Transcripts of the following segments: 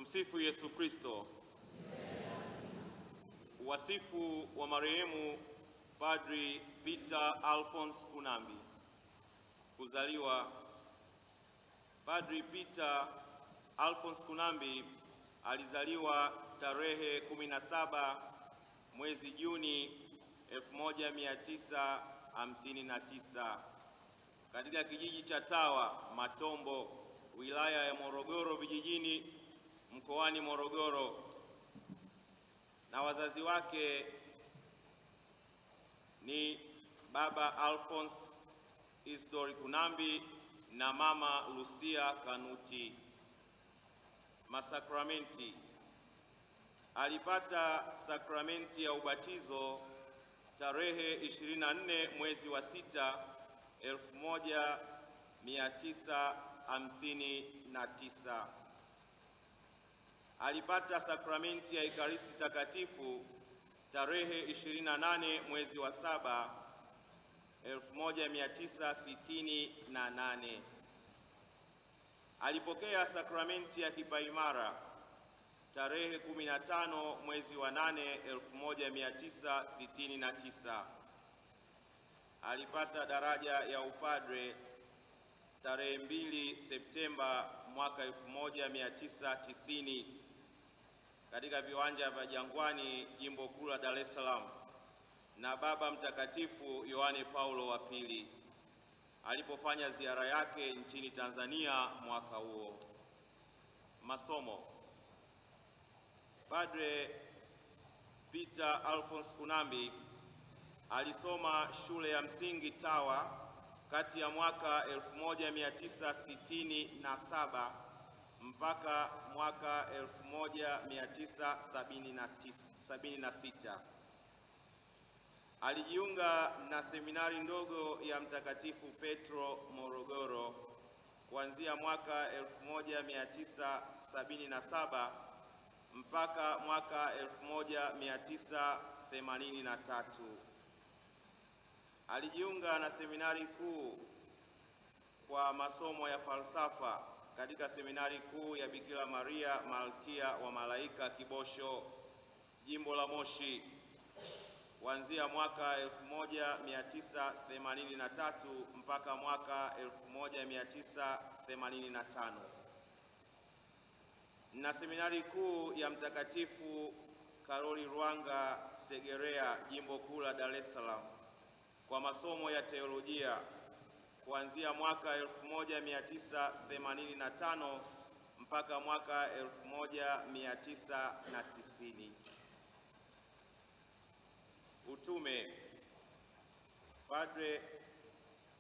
Tumsifu Yesu Kristo. Wasifu wa marehemu Padri Peter Alphonse Kunambi. Kuzaliwa. Padri Peter Alphonse Kunambi alizaliwa tarehe 17 mwezi Juni 1959 katika kijiji cha Tawa Matombo, wilaya ya Morogoro vijijini, mkoani Morogoro, na wazazi wake ni baba Alphonse Isidori Kunambi na mama Lucia Kanuti. Masakramenti. Alipata sakramenti ya ubatizo tarehe 24 mwezi wa 6 1959. Alipata sakramenti ya Ekaristi Takatifu tarehe 28 mwezi wa 7 1968. Alipokea sakramenti ya kipaimara tarehe 15 mwezi wa 8 1969. Alipata daraja ya upadre tarehe 2 Septemba mwaka 1990 katika viwanja vya Jangwani, jimbo kuu la Dar es Salaam, na Baba Mtakatifu Yohane Paulo wa pili alipofanya ziara yake nchini Tanzania mwaka huo. Masomo. Padre Peter Alphonse Kunambi alisoma shule ya msingi Tawa kati ya mwaka 1967 mpaka mwaka 1976. Alijiunga na seminari ndogo ya Mtakatifu Petro Morogoro kuanzia mwaka 1977 mpaka mwaka 1983. Alijiunga na seminari kuu kwa masomo ya falsafa katika seminari kuu ya Bikira Maria Malkia wa Malaika Kibosho, jimbo la Moshi, kuanzia mwaka 1983 mpaka mwaka 1985, na seminari kuu ya Mtakatifu Karoli Lwanga Segerea, jimbo kuu la Dar es Salaam, kwa masomo ya teolojia kuanzia mwaka 1985 mpaka mwaka 1990. Utume. Padre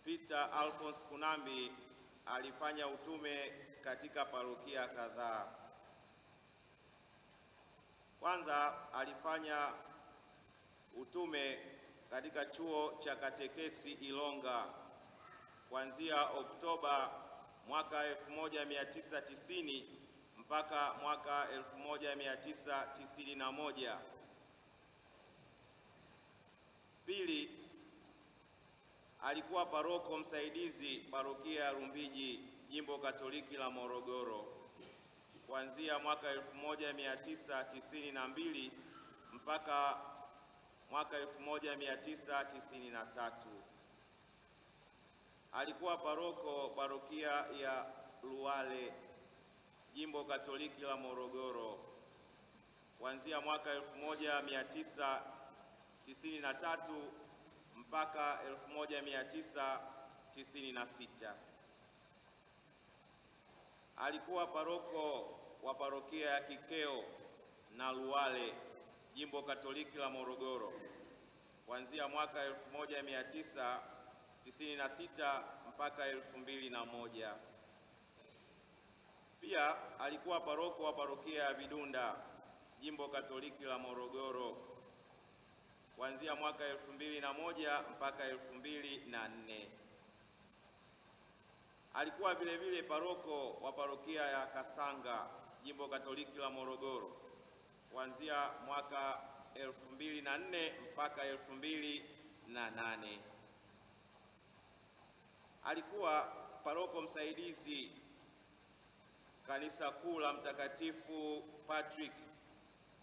Peter Alphonse Kunambi alifanya utume katika parokia kadhaa. Kwanza, alifanya utume katika chuo cha katekesi Ilonga kuanzia Oktoba mwaka 1990 mpaka mwaka 1991. Pili, alikuwa paroko msaidizi parokia ya Rumbiji, jimbo Katoliki la Morogoro, kuanzia mwaka 1992 mpaka mwaka 1993. Alikuwa paroko parokia ya Luwale, jimbo Katoliki la Morogoro, kuanzia mwaka 1993 mpaka 1996. Alikuwa paroko wa parokia ya Kikeo na Luwale, jimbo Katoliki la Morogoro, kuanzia mwaka 1996 mpaka 2001. Pia alikuwa paroko wa parokia ya Vidunda, jimbo Katoliki la Morogoro, kuanzia mwaka 2001 mpaka 2004. Alikuwa vile vile paroko wa parokia ya Kasanga, jimbo Katoliki la Morogoro, kuanzia mwaka 2004 mpaka 2008. Alikuwa paroko msaidizi Kanisa Kuu la Mtakatifu Patrick,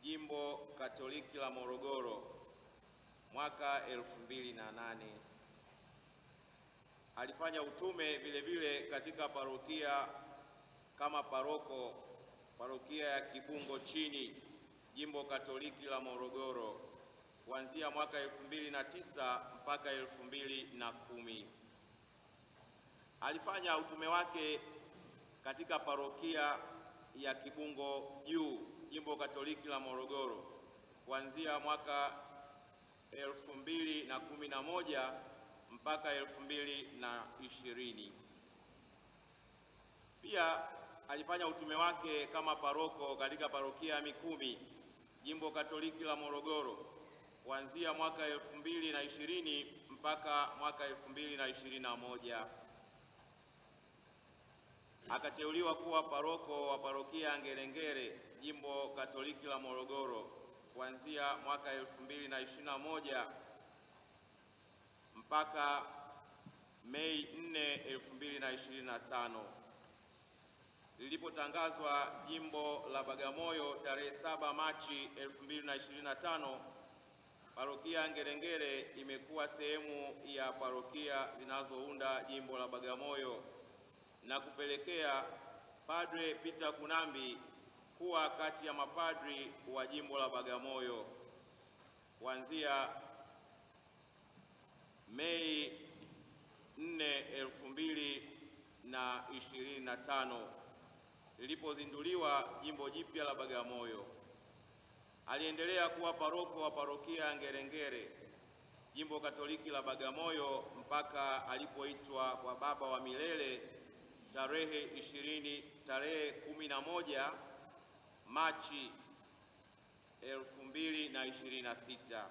Jimbo Katoliki la Morogoro, mwaka 2008. Alifanya utume vile vile katika parokia kama paroko, parokia ya Kibungo Chini, Jimbo Katoliki la Morogoro, kuanzia mwaka 2009 mpaka 2010. Alifanya utume wake katika parokia ya Kibungo Juu, Jimbo Katoliki la Morogoro, kuanzia mwaka 2011 mpaka 2020. Pia alifanya utume wake kama paroko katika parokia ya Mikumi, Jimbo Katoliki la Morogoro, kuanzia mwaka 2020 mpaka mwaka 2021. Akateuliwa kuwa paroko wa parokia ya Ngerengere, Jimbo Katoliki la Morogoro, kuanzia mwaka 2021 mpaka Mei 4, 2025. Lilipotangazwa jimbo la Bagamoyo tarehe 7 Machi 2025, parokia ya Ngerengere imekuwa sehemu ya parokia zinazounda jimbo la Bagamoyo na kupelekea Padre Peter Kunambi kuwa kati ya mapadri wa jimbo la Bagamoyo kuanzia Mei 4, 2025 lilipozinduliwa jimbo jipya la Bagamoyo. Aliendelea kuwa paroko wa parokia ya Ngerengere, Jimbo Katoliki la Bagamoyo, mpaka alipoitwa kwa Baba wa milele tarehe 11 Machi 2026.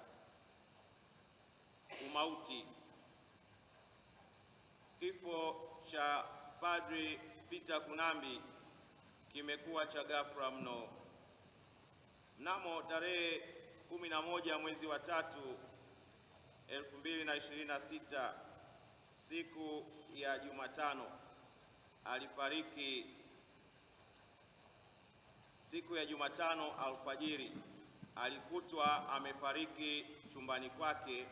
Umauti. Kifo cha Padri Peter Kunambi kimekuwa cha ghafla mno. Mnamo tarehe 11 mwezi wa 3 2026, siku ya Jumatano, alifariki. Siku ya Jumatano alfajiri alikutwa amefariki chumbani kwake,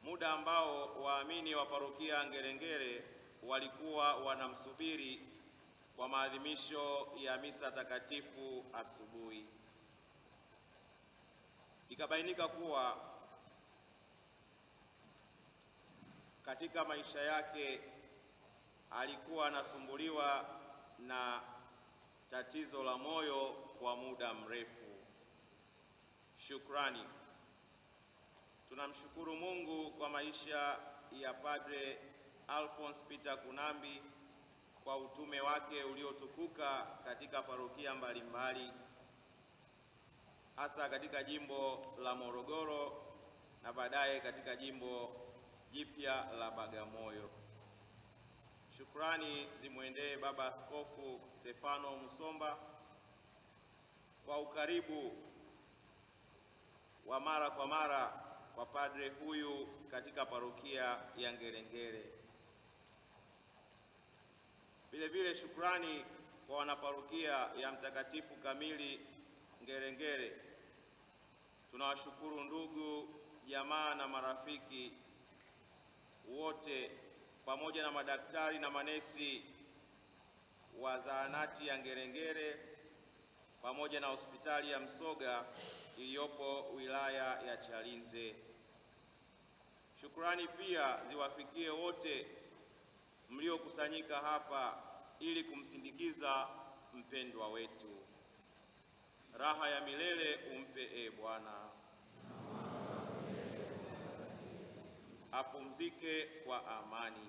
muda ambao waamini wa parokia Ngerengere walikuwa wanamsubiri kwa maadhimisho ya misa takatifu asubuhi. Ikabainika kuwa katika maisha yake alikuwa anasumbuliwa na tatizo la moyo kwa muda mrefu. Shukrani. Tunamshukuru Mungu kwa maisha ya Padre Alphonse Peter Kunambi, kwa utume wake uliotukuka katika parokia mbalimbali, hasa katika jimbo la Morogoro na baadaye katika jimbo jipya la Bagamoyo. Shukrani zimwendee Baba Askofu Stefano Musomba kwa ukaribu wa mara kwa mara kwa padre huyu katika parokia ya Ngerengere. Vile vile shukrani kwa wanaparokia ya Mtakatifu Kamili Ngerengere. Tunawashukuru ndugu, jamaa na marafiki wote pamoja na madaktari na manesi wa zahanati ya Ngerengere pamoja na hospitali ya Msoga iliyopo wilaya ya Chalinze. Shukrani pia ziwafikie wote mliokusanyika hapa ili kumsindikiza mpendwa wetu. Raha ya milele umpe Bwana. Apumzike kwa amani.